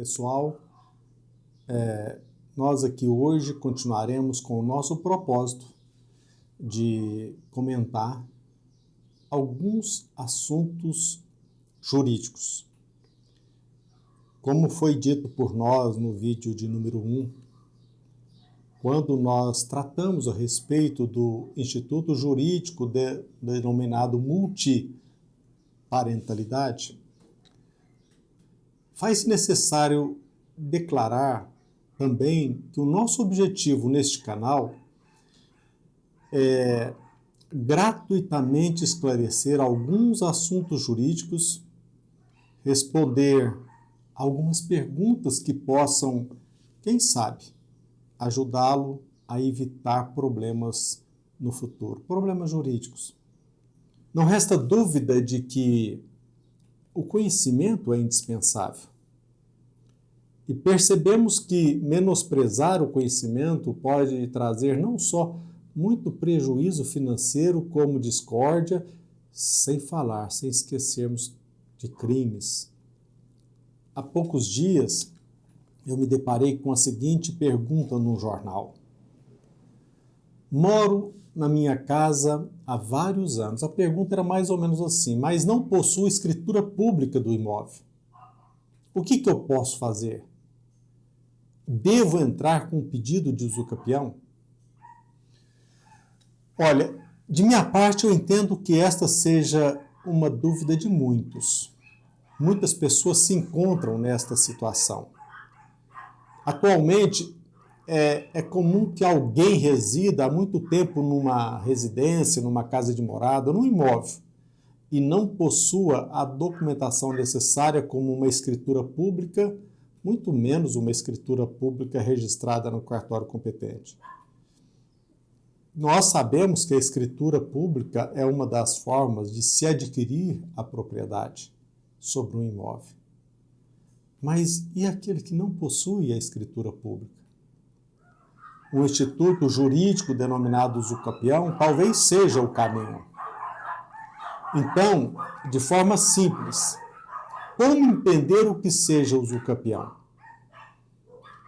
pessoal, nós aqui hoje continuaremos com o nosso propósito de comentar alguns assuntos jurídicos. Como foi dito por nós no vídeo de número 1, quando nós tratamos a respeito do instituto jurídico denominado multiparentalidade, faz-se necessário declarar também que o nosso objetivo neste canal é gratuitamente esclarecer alguns assuntos jurídicos, responder algumas perguntas que possam, quem sabe, ajudá-lo a evitar problemas no futuro, problemas jurídicos. Não resta dúvida de que o conhecimento é indispensável. E percebemos que menosprezar o conhecimento pode trazer não só muito prejuízo financeiro, como discórdia, sem esquecermos de crimes. Há poucos dias, eu me deparei com a seguinte pergunta no jornal. Moro na minha casa há vários anos. A pergunta era mais ou menos assim, mas não possuo escritura pública do imóvel. O que eu posso fazer? Devo entrar com um pedido de usucapião? Olha, de minha parte eu entendo que esta seja uma dúvida de muitos. Muitas pessoas se encontram nesta situação. Atualmente, é comum que alguém resida há muito tempo numa residência, numa casa de morada, num imóvel, e não possua a documentação necessária como uma escritura pública, muito menos uma escritura pública registrada no cartório competente. Nós sabemos que a escritura pública é uma das formas de se adquirir a propriedade sobre um imóvel. Mas e aquele que não possui a escritura pública? O instituto jurídico denominado usucapião talvez seja o caminho. Então, de forma simples, como entender o que seja usucapião?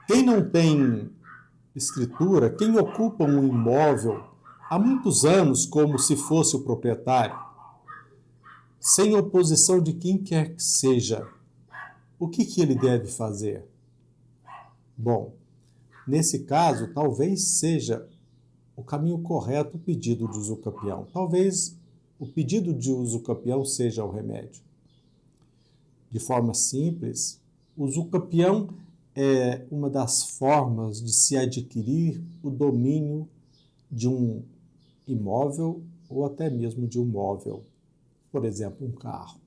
Quem não tem escritura, quem ocupa um imóvel há muitos anos como se fosse o proprietário, sem oposição de quem quer que seja, o que ele deve fazer? Bom, nesse caso, talvez seja o caminho correto o pedido de usucapião. Talvez o pedido de usucapião seja o remédio. De forma simples, o usucapião é uma das formas de se adquirir o domínio de um imóvel ou até mesmo de um móvel, por exemplo, um carro.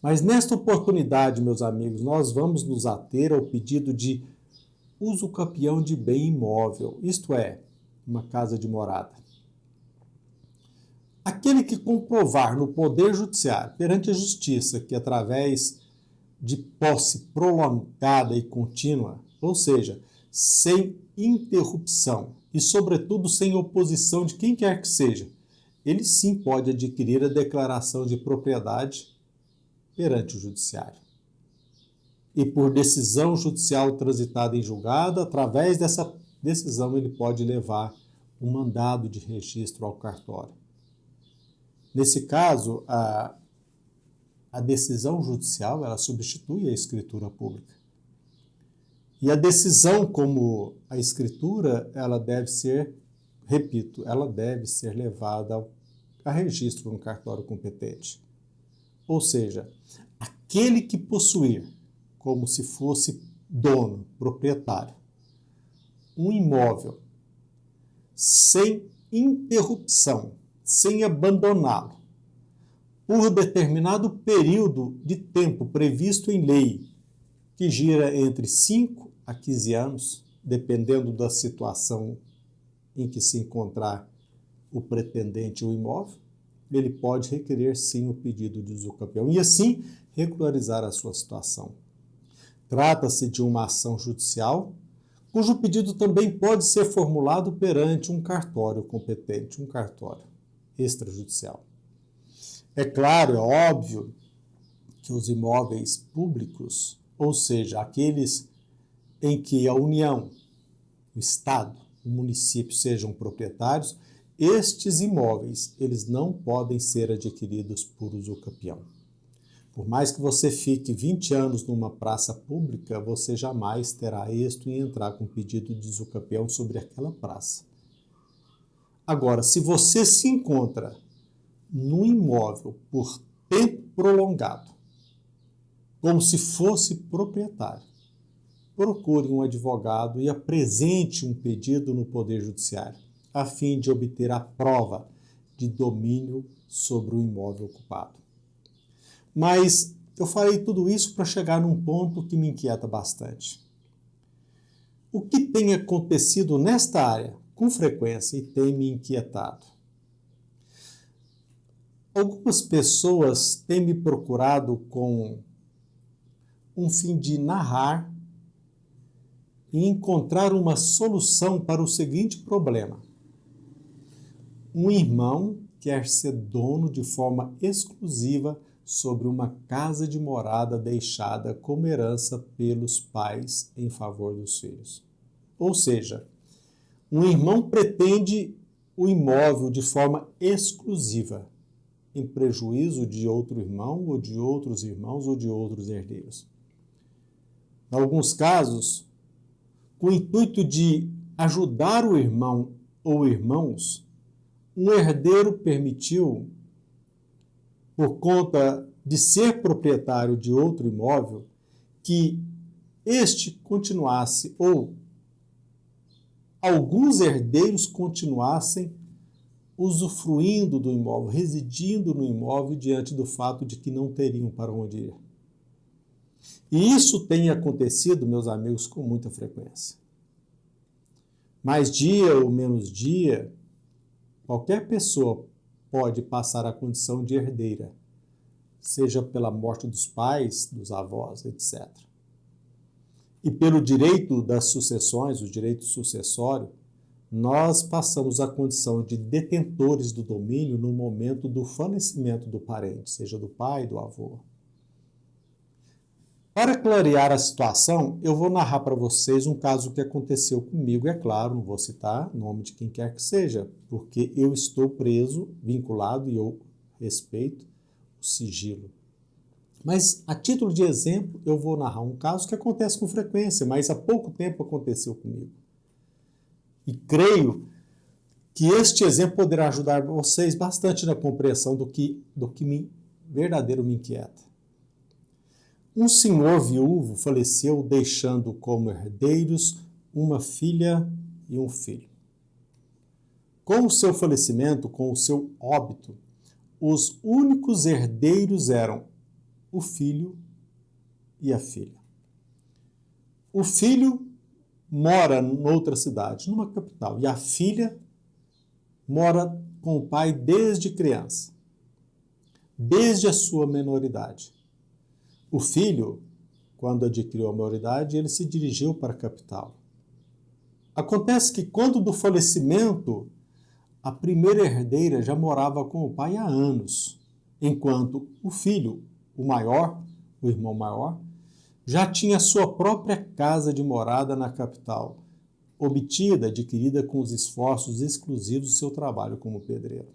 Mas nesta oportunidade, meus amigos, nós vamos nos ater ao pedido de usucapião de bem imóvel, isto é, uma casa de morada. Aquele que comprovar no Poder Judiciário, perante a Justiça, que através de posse prolongada e contínua, ou seja, sem interrupção e, sobretudo, sem oposição de quem quer que seja, ele sim pode adquirir a declaração de propriedade perante o Judiciário. E por decisão judicial transitada em julgado, através dessa decisão ele pode levar um mandado de registro ao cartório. Nesse caso, a decisão judicial ela substitui a escritura pública. E a decisão, como a escritura, ela deve ser, repito, ela deve ser levada a registro no cartório competente. Ou seja, aquele que possuir, como se fosse dono, proprietário, um imóvel sem interrupção, sem abandoná-lo, por determinado período de tempo previsto em lei, que gira entre 5 a 15 anos, dependendo da situação em que se encontrar o pretendente ou imóvel, ele pode requerer sim o pedido de usucapião e assim regularizar a sua situação. Trata-se de uma ação judicial, cujo pedido também pode ser formulado perante um cartório competente, um cartório extrajudicial. É claro, é óbvio que os imóveis públicos ou seja, aqueles em que a União, o Estado, o município sejam proprietários, estes imóveis, eles não podem ser adquiridos por usucapião. Por mais que você fique 20 anos numa praça pública, você jamais terá êxito em entrar com pedido de usucapião sobre aquela praça. Agora, se você se encontra num imóvel por tempo prolongado, como se fosse proprietário, procure um advogado e apresente um pedido no Poder Judiciário, a fim de obter a prova de domínio sobre o imóvel ocupado. Mas eu falei tudo isso para chegar num ponto que me inquieta bastante. O que tem acontecido nesta área com frequência e tem me inquietado? Algumas pessoas têm me procurado com um fim de narrar e encontrar uma solução para o seguinte problema. Um irmão quer ser dono de forma exclusiva sobre uma casa de morada deixada como herança pelos pais em favor dos filhos. Ou seja, um irmão pretende o imóvel de forma exclusiva, em prejuízo de outro irmão ou de outros irmãos ou de outros herdeiros. Em alguns casos, com o intuito de ajudar o irmão ou irmãos, um herdeiro permitiu, por conta de ser proprietário de outro imóvel, que este continuasse ou alguns herdeiros continuassem usufruindo do imóvel, residindo no imóvel diante do fato de que não teriam para onde ir. E isso tem acontecido, meus amigos, com muita frequência. Mais dia ou menos dia, qualquer pessoa pode passar a condição de herdeira, seja pela morte dos pais, dos avós, etc. E pelo direito das sucessões, o direito sucessório, nós passamos a condição de detentores do domínio no momento do falecimento do parente, seja do pai, do avô. Para clarear a situação, eu vou narrar para vocês um caso que aconteceu comigo. É claro, não vou citar o nome de quem quer que seja, porque eu estou preso, vinculado, e eu respeito o sigilo. Mas, a título de exemplo, eu vou narrar um caso que acontece com frequência, mas há pouco tempo aconteceu comigo. E creio que este exemplo poderá ajudar vocês bastante na compreensão do que verdadeiro me inquieta. Um senhor viúvo faleceu deixando como herdeiros uma filha e um filho. Com o seu falecimento, com o seu óbito, os únicos herdeiros eram o filho e a filha. O filho mora em outra cidade, numa capital, e a filha mora com o pai desde criança, desde a sua menoridade. O filho, quando adquiriu a maioridade, ele se dirigiu para a capital. Acontece que, quando do falecimento, a primeira herdeira já morava com o pai há anos, enquanto o filho, o maior, o irmão maior, já tinha sua própria casa de morada na capital, adquirida com os esforços exclusivos do seu trabalho como pedreiro.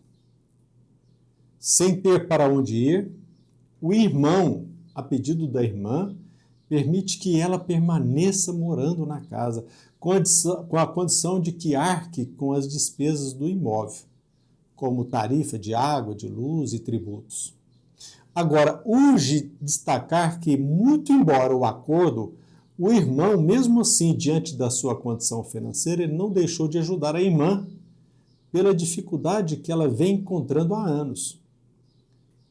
Sem ter para onde ir, o irmão, a pedido da irmã, permite que ela permaneça morando na casa, com a condição de que arque com as despesas do imóvel, como tarifa de água, de luz e tributos. Agora, urge destacar que, muito embora o acordo, o irmão, mesmo assim, diante da sua condição financeira, ele não deixou de ajudar a irmã pela dificuldade que ela vem encontrando há anos.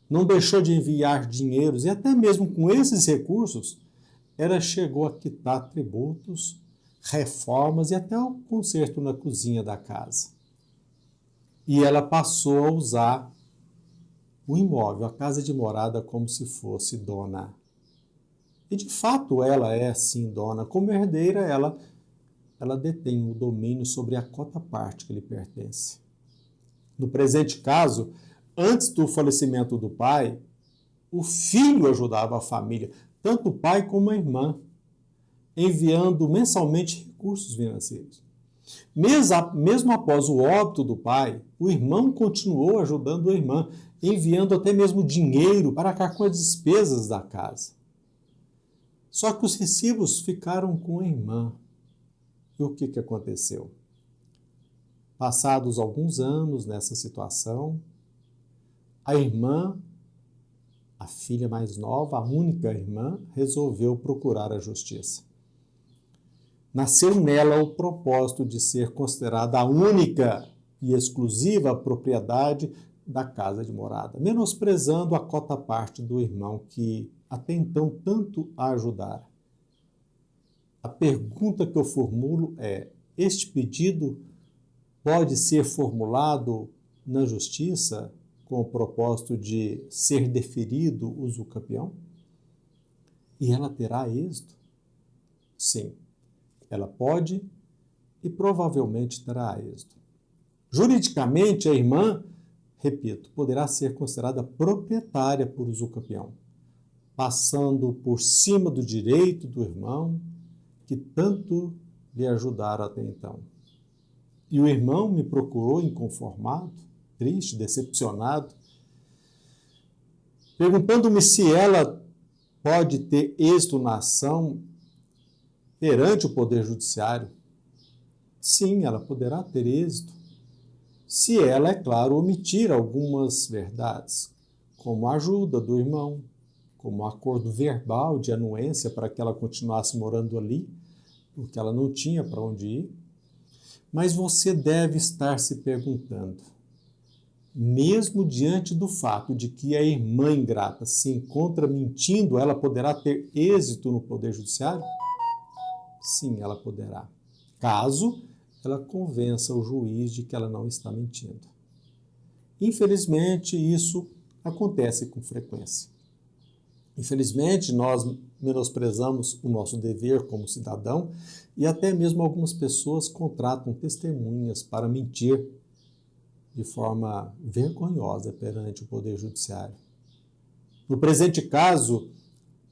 Não deixou de enviar dinheiros e até mesmo com esses recursos, ela chegou a quitar tributos, reformas e até o conserto na cozinha da casa. E ela passou a usar o imóvel, a casa de morada, como se fosse dona. E de fato ela é sim dona. Como herdeira, ela detém o domínio sobre a cota-parte que lhe pertence. No presente caso, antes do falecimento do pai, o filho ajudava a família, tanto o pai como a irmã, enviando mensalmente recursos financeiros. Mesmo após o óbito do pai, o irmão continuou ajudando a irmã, enviando até mesmo dinheiro para arcar com as despesas da casa. Só que os recibos ficaram com a irmã. E o que aconteceu? Passados alguns anos nessa situação, a irmã, a filha mais nova, a única irmã, resolveu procurar a justiça. Nasceu nela o propósito de ser considerada a única e exclusiva propriedade da casa de morada, menosprezando a cota parte do irmão que até então tanto a ajudara. A pergunta que eu formulo é: este pedido pode ser formulado na justiça com o propósito de ser deferido usucapião? E ela terá êxito? Sim, ela pode e provavelmente terá êxito. Juridicamente, a irmã, repito, poderá ser considerada proprietária por usucapião, passando por cima do direito do irmão que tanto lhe ajudara até então. E o irmão me procurou inconformado, triste, decepcionado, perguntando-me se ela pode ter êxito na ação perante o Poder Judiciário. Sim, ela poderá ter êxito, se ela, é claro, omitir algumas verdades, como a ajuda do irmão, como um acordo verbal de anuência para que ela continuasse morando ali, porque ela não tinha para onde ir. Mas você deve estar se perguntando, mesmo diante do fato de que a irmã ingrata se encontra mentindo, ela poderá ter êxito no Poder Judiciário? Sim, ela poderá, caso ela convença o juiz de que ela não está mentindo. Infelizmente, isso acontece com frequência. Infelizmente, nós menosprezamos o nosso dever como cidadão e até mesmo algumas pessoas contratam testemunhas para mentir de forma vergonhosa perante o Poder Judiciário. No presente caso,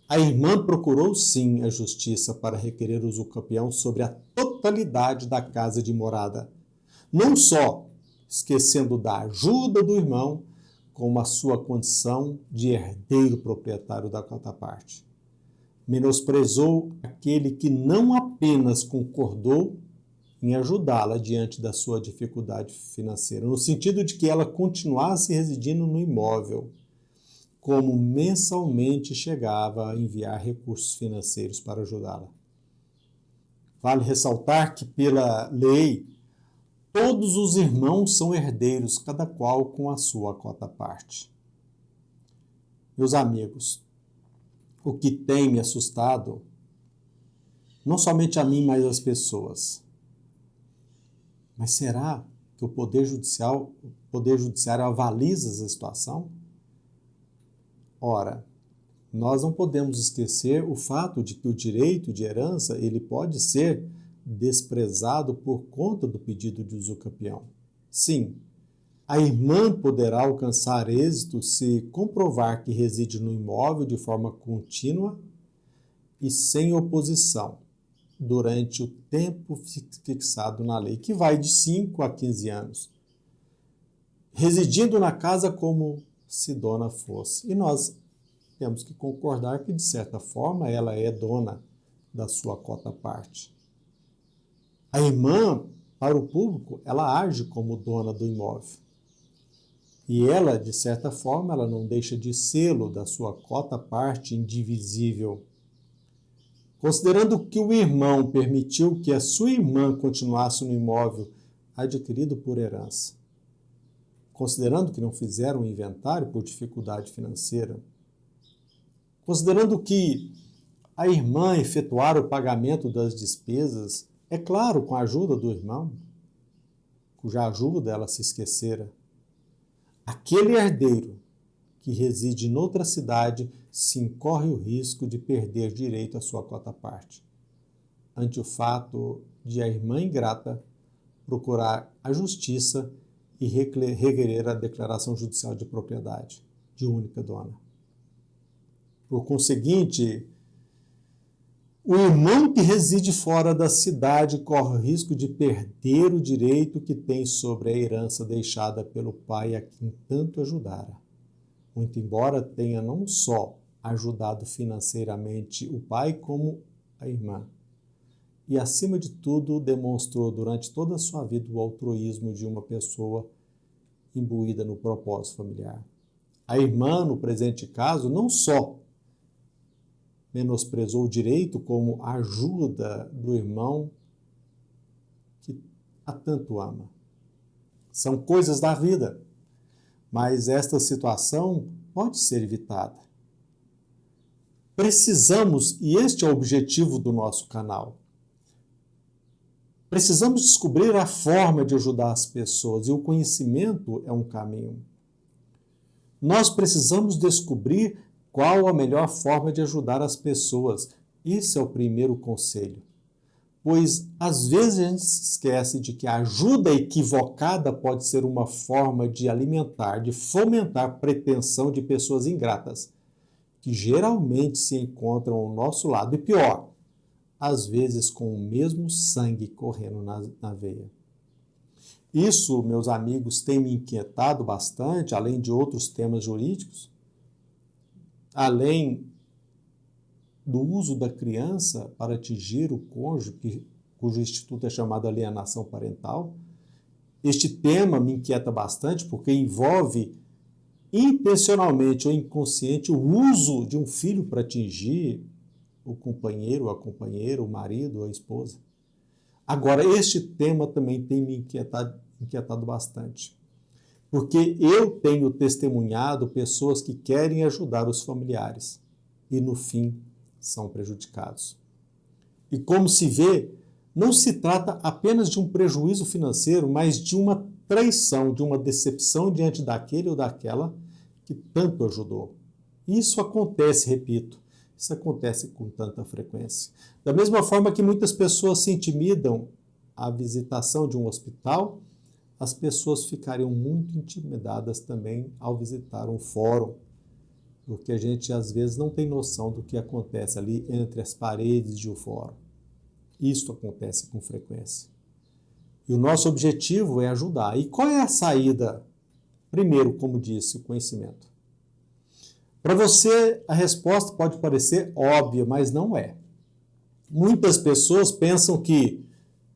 a irmã procurou sim a justiça para requerer usucapião sobre a totalidade da casa de morada, não só esquecendo da ajuda do irmão, como a sua condição de herdeiro proprietário da cota parte. Menosprezou aquele que não apenas concordou em ajudá-la diante da sua dificuldade financeira, no sentido de que ela continuasse residindo no imóvel, como mensalmente chegava a enviar recursos financeiros para ajudá-la. Vale ressaltar que, pela lei, todos os irmãos são herdeiros, cada qual com a sua cota parte. Meus amigos, o que tem me assustado, não somente a mim, mas as pessoas. Mas será que o Poder Judiciário avaliza essa situação? Ora, nós não podemos esquecer o fato de que o direito de herança ele pode ser desprezado por conta do pedido de usucapião. Sim, a irmã poderá alcançar êxito se comprovar que reside no imóvel de forma contínua e sem oposição durante o tempo fixado na lei, que vai de 5 a 15 anos, residindo na casa como se dona fosse. E nós temos que concordar que, de certa forma, ela é dona da sua cota parte. A irmã, para o público, ela age como dona do imóvel. E ela, de certa forma, ela não deixa de sê-lo da sua cota parte indivisível. Considerando que o irmão permitiu que a sua irmã continuasse no imóvel adquirido por herança, considerando que não fizeram o inventário por dificuldade financeira, considerando que a irmã efetuara o pagamento das despesas, é claro, com a ajuda do irmão, cuja ajuda ela se esquecera, aquele herdeiro que reside em outra cidade se incorre o risco de perder direito à sua cota parte, ante o fato de a irmã ingrata procurar a justiça e requerer a declaração judicial de propriedade de única dona. Por conseguinte, O irmão que reside fora da cidade corre o risco de perder o direito que tem sobre a herança deixada pelo pai a quem tanto ajudara. Muito embora tenha não só ajudado financeiramente o pai, como a irmã. E, acima de tudo, demonstrou durante toda a sua vida o altruísmo de uma pessoa imbuída no propósito familiar. A irmã, no presente caso, não só menosprezou o direito, como a ajuda do irmão que a tanto ama. São coisas da vida, mas esta situação pode ser evitada. Precisamos, e este é o objetivo do nosso canal, precisamos descobrir a forma de ajudar as pessoas, e o conhecimento é um caminho. Nós precisamos descobrir qual a melhor forma de ajudar as pessoas. Esse é o primeiro conselho. Pois, às vezes, a gente se esquece de que a ajuda equivocada pode ser uma forma de alimentar, de fomentar a pretensão de pessoas ingratas, que geralmente se encontram ao nosso lado. E pior, às vezes com o mesmo sangue correndo na veia. Isso, meus amigos, tem me inquietado bastante, além de outros temas jurídicos, além do uso da criança para atingir o cônjuge, cujo instituto é chamado alienação parental. Este tema me inquieta bastante porque envolve intencionalmente ou inconsciente o uso de um filho para atingir o companheiro, a companheira, o marido, a esposa. Agora, este tema também tem me inquietado bastante, porque eu tenho testemunhado pessoas que querem ajudar os familiares e, no fim, são prejudicados. E como se vê, não se trata apenas de um prejuízo financeiro, mas de uma traição, de uma decepção diante daquele ou daquela que tanto ajudou. Isso acontece, repito, isso acontece com tanta frequência. Da mesma forma que muitas pessoas se intimidam à visitação de um hospital, as pessoas ficariam muito intimidadas também ao visitar um fórum, porque a gente às vezes não tem noção do que acontece ali entre as paredes de um fórum. Isso acontece com frequência. E o nosso objetivo é ajudar. E qual é a saída? Primeiro, como disse, o conhecimento. Para você, a resposta pode parecer óbvia, mas não é. Muitas pessoas pensam que,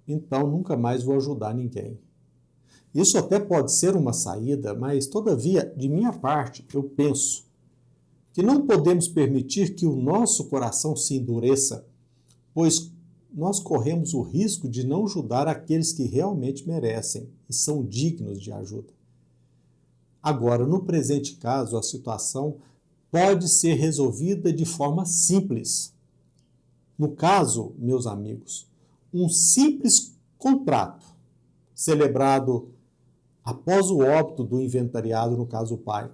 então, nunca mais vou ajudar ninguém. Isso até pode ser uma saída, mas, todavia, de minha parte, eu penso que não podemos permitir que o nosso coração se endureça, pois nós corremos o risco de não ajudar aqueles que realmente merecem e são dignos de ajuda. Agora, no presente caso, a situação pode ser resolvida de forma simples. No caso, meus amigos, um simples contrato celebrado após o óbito do inventariado, no caso o pai,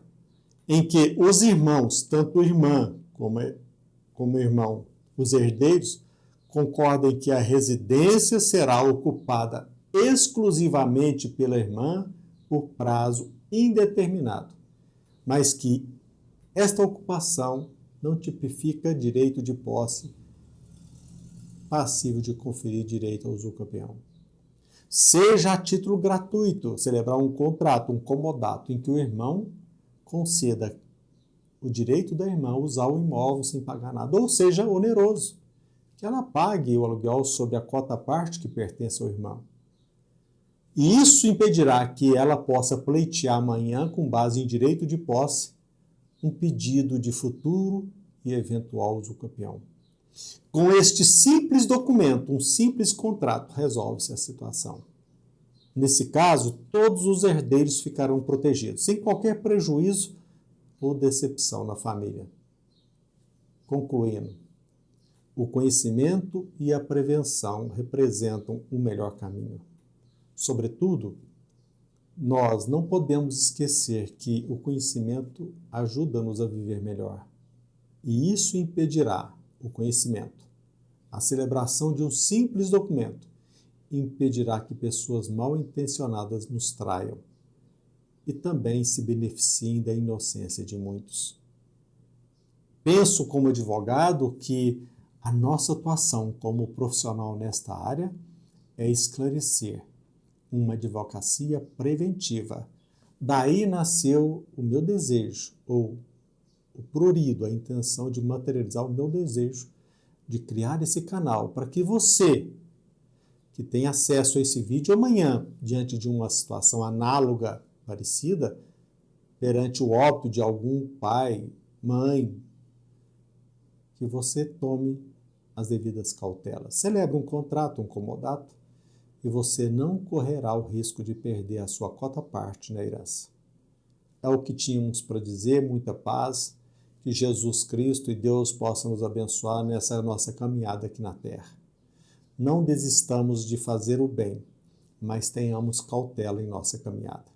em que os irmãos, tanto a irmã como o irmão, os herdeiros, concordem que a residência será ocupada exclusivamente pela irmã por prazo indeterminado, mas que esta ocupação não tipifica direito de posse passivo de conferir direito ao usucapião. Seja a título gratuito celebrar um contrato, um comodato, em que o irmão conceda o direito da irmã usar o imóvel sem pagar nada, ou seja, oneroso, que ela pague o aluguel sobre a cota parte que pertence ao irmão. E isso impedirá que ela possa pleitear amanhã, com base em direito de posse, um pedido de futuro e eventual usucapião. Com este simples documento, um simples contrato, resolve-se a situação. Nesse caso, todos os herdeiros ficarão protegidos, sem qualquer prejuízo ou decepção na família. Concluindo, o conhecimento e a prevenção representam o melhor caminho. Sobretudo, nós não podemos esquecer que o conhecimento ajuda-nos a viver melhor. E isso impedirá o conhecimento. A celebração de um simples documento impedirá que pessoas mal intencionadas nos traiam e também se beneficiem da inocência de muitos. Penso, como advogado, que A nossa atuação como profissional nesta área é esclarecer uma advocacia preventiva. Daí nasceu o meu desejo, ou o prurido, a intenção de materializar o meu desejo de criar esse canal para que você, que tem acesso a esse vídeo amanhã, diante de uma situação análoga, parecida, perante o óbito de algum pai, mãe, que você tome as devidas cautelas. Celebre um contrato, um comodato, e você não correrá o risco de perder a sua cota-parte na herança. É o que tínhamos para dizer, muita paz, que Jesus Cristo e Deus possam nos abençoar nessa nossa caminhada aqui na Terra. Não desistamos de fazer o bem, mas tenhamos cautela em nossa caminhada.